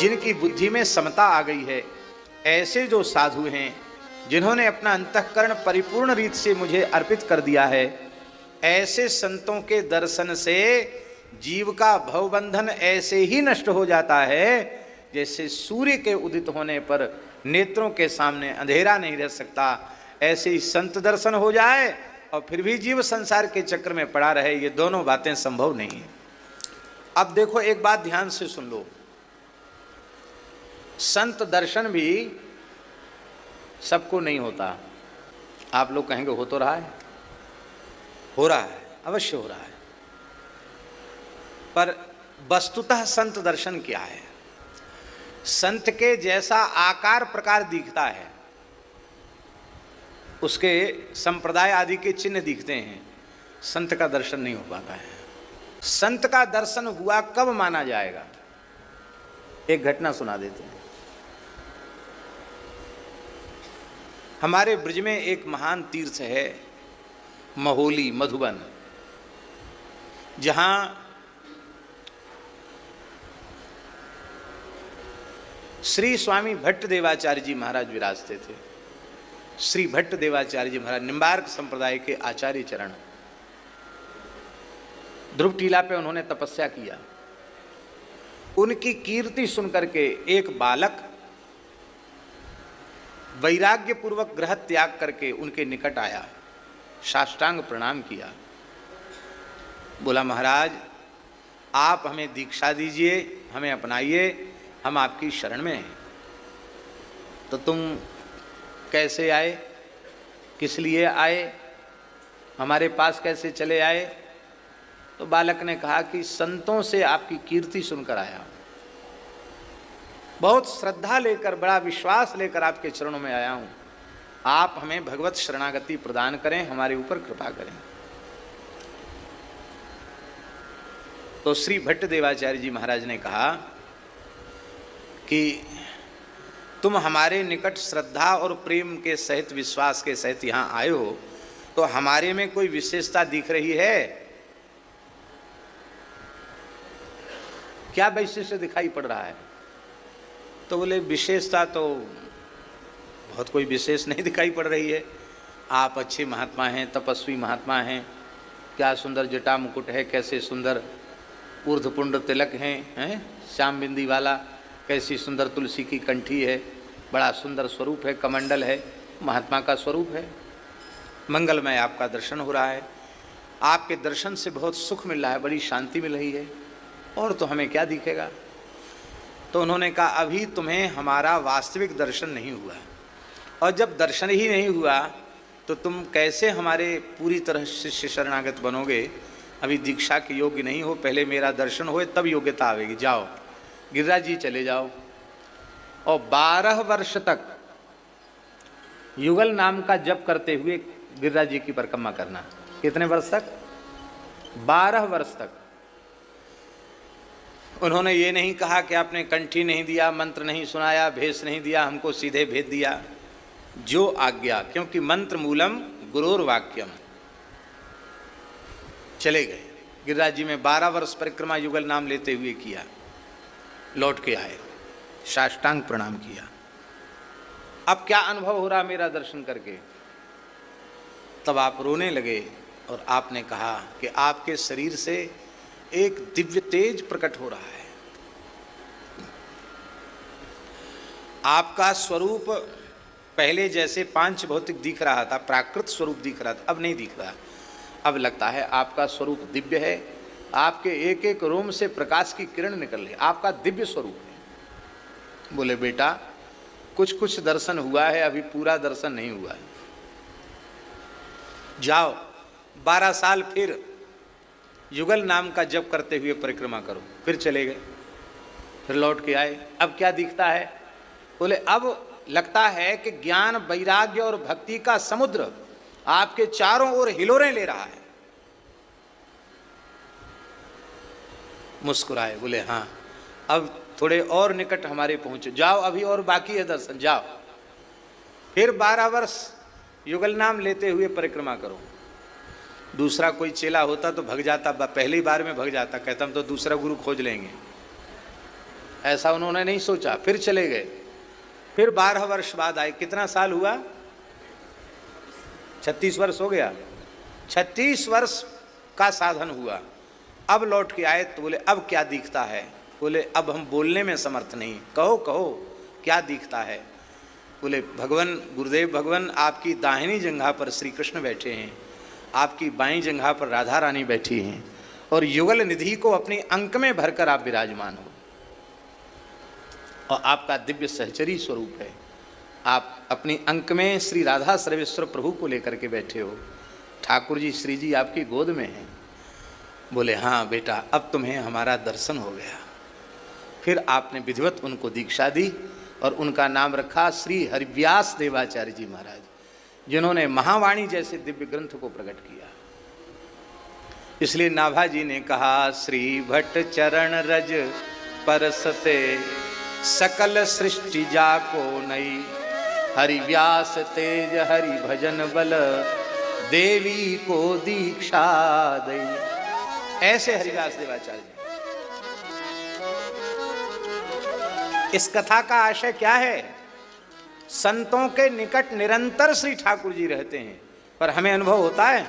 जिनकी बुद्धि में समता आ गई है, ऐसे जो साधु हैं जिन्होंने अपना अंतःकरण परिपूर्ण रीत से मुझे अर्पित कर दिया है, ऐसे संतों के दर्शन से जीव का भवबंधन ऐसे ही नष्ट हो जाता है जैसे सूर्य के उदित होने पर नेत्रों के सामने अंधेरा नहीं रह सकता। ऐसे ही संत दर्शन हो जाए और फिर भी जीव संसार के चक्र में पड़ा रहे, ये दोनों बातें संभव नहीं है। अब देखो एक बात ध्यान से सुन लो, संत दर्शन भी सबको नहीं होता। आप लोग कहेंगे हो तो रहा है, हो रहा है, अवश्य हो रहा है, पर वस्तुतः संत दर्शन क्या है? संत के जैसा आकार प्रकार दिखता है, उसके संप्रदाय आदि के चिन्ह दिखते हैं, संत का दर्शन नहीं हो पाता है। संत का दर्शन हुआ कब माना जाएगा? एक घटना सुना देते हैं। हमारे ब्रज में एक महान तीर्थ है महोली, मधुबन, जहां श्री स्वामी भट्ट देवाचार्य जी महाराज विराजते थे। श्री भट्ट देवाचार्य जी महाराज निम्बार्क संप्रदाय के आचार्य चरण, ध्रुव टीला पे उन्होंने तपस्या किया। उनकी कीर्ति सुनकर के एक बालक वैराग्य पूर्वक ग्रह त्याग करके उनके निकट आया, साष्टांग प्रणाम किया, बोला महाराज आप हमें दीक्षा दीजिए, हमें अपनाइए, हम आपकी शरण में हैं। तो तुम कैसे आए, किस लिए आए, हमारे पास कैसे चले आए? तो बालक ने कहा कि संतों से आपकी कीर्ति सुनकर आया, बहुत श्रद्धा लेकर, बड़ा विश्वास लेकर आपके चरणों में आया हूँ, आप हमें भगवत शरणागति प्रदान करें, हमारे ऊपर कृपा करें। तो श्री भट्ट देवाचार्य जी महाराज ने कहा कि तुम हमारे निकट श्रद्धा और प्रेम के सहित, विश्वास के सहित यहाँ आए हो, तो हमारे में कोई विशेषता दिख रही है? क्या वैशिष्ट्य दिखाई पड़ रहा है? तो बोले विशेषता तो बहुत कोई विशेष नहीं दिखाई पड़ रही है। आप अच्छे महात्मा हैं, तपस्वी महात्मा हैं, क्या सुंदर जटा मुकुट है, कैसे सुंदर ऊर्ध्वपुंड तिलक हैं, श्याम बिंदी वाला, कैसी सुंदर तुलसी की कंठी है, बड़ा सुंदर स्वरूप है, कमंडल है, महात्मा का स्वरूप है, मंगलमय आपका दर्शन हो रहा है, आपके दर्शन से बहुत सुख मिल रहा है, बड़ी शांति मिल रही है, और तो हमें क्या दिखेगा? तो उन्होंने कहा अभी तुम्हें हमारा वास्तविक दर्शन नहीं हुआ, और जब दर्शन ही नहीं हुआ तो तुम कैसे हमारे पूरी तरह शिष्य शरणागत बनोगे? अभी दीक्षा के योग्य नहीं हो, पहले मेरा दर्शन होए तब योग्यता आवेगी। जाओ गिरिराज जी चले जाओ, और 12 वर्ष तक युगल नाम का जप करते हुए गिरिराज जी की परिक्रमा करना। कितने वर्ष तक? 12 वर्ष तक। उन्होंने ये नहीं कहा कि आपने कंठी नहीं दिया, मंत्र नहीं सुनाया, भेष नहीं दिया, हमको सीधे भेज दिया। जो आज्ञा, क्योंकि मंत्र मूलम गुरोर वाक्यम। चले गए गिरिराज जी में 12 वर्ष परिक्रमा युगल नाम लेते हुए किया, लौट के आए, साष्टांग प्रणाम किया। अब क्या अनुभव हो रहा मेरा दर्शन करके? तब आप रोने लगे और आपने कहा कि आपके शरीर से एक दिव्य तेज प्रकट हो रहा है, आपका स्वरूप पहले जैसे पांच भौतिक दिख रहा था, प्राकृत स्वरूप दिख रहा था, अब नहीं दिख रहा। अब लगता है आपका स्वरूप दिव्य है, आपके एक एक रोम से प्रकाश की किरण निकल रही है, आपका दिव्य स्वरूप है। बोले बेटा कुछ कुछ दर्शन हुआ है, अभी पूरा दर्शन नहीं हुआ है, जाओ 12 साल फिर युगल नाम का जप करते हुए परिक्रमा करो। फिर चले गए, फिर लौट के आए। अब क्या दिखता है? बोले अब लगता है कि ज्ञान, वैराग्य और भक्ति का समुद्र आपके चारों ओर हिलोरें ले रहा है। मुस्कुराए, बोले हाँ अब थोड़े और निकट हमारे पहुंचो, जाओ अभी और बाकी है दर्शन, जाओ। फिर 12 वर्ष युगल नाम लेते हुए परिक्रमा करो। दूसरा कोई चेला होता तो भग जाता, पहली बार में भग जाता, कहता हम तो दूसरा गुरु खोज लेंगे। ऐसा उन्होंने नहीं सोचा, फिर चले गए। फिर 12 वर्ष बाद आए। कितना साल हुआ? 36 वर्ष हो गया। 36 वर्ष का साधन हुआ। अब लौट के आए तो बोले अब क्या दिखता है? बोले अब हम बोलने में समर्थ नहीं, कहो कहो क्या दिखता है? बोले भगवान गुरुदेव भगवान, आपकी दाहिनी जंघा पर श्री कृष्ण बैठे हैं, आपकी बाईं जंघा पर राधा रानी बैठी हैं, और युगल निधि को अपनी अंक में भरकर आप विराजमान हो, और आपका दिव्य सहचरी स्वरूप है। आप अपनी अंक में श्री राधा सर्वेश्वर प्रभु को लेकर के बैठे हो। ठाकुर जी श्री जी आपकी गोद में हैं। बोले हाँ बेटा, अब तुम्हें हमारा दर्शन हो गया। फिर आपने विधिवत उनको दीक्षा दी और उनका नाम रखा श्री हरिव्यास देवाचार्य जी महाराज, जिन्होंने महावाणी जैसे दिव्य ग्रंथ को प्रकट किया। इसलिए नाभा जी ने कहा श्री भट्ट चरण रज परसते सकल सृष्टि जाको नई, हरिव्यास तेज हरि भजन बल देवी को दीक्षा दई। ऐसे हरिव्यास देवाचार्य। इस कथा का आशय क्या है? संतों के निकट निरंतर श्री ठाकुर जी रहते हैं, पर हमें अनुभव होता है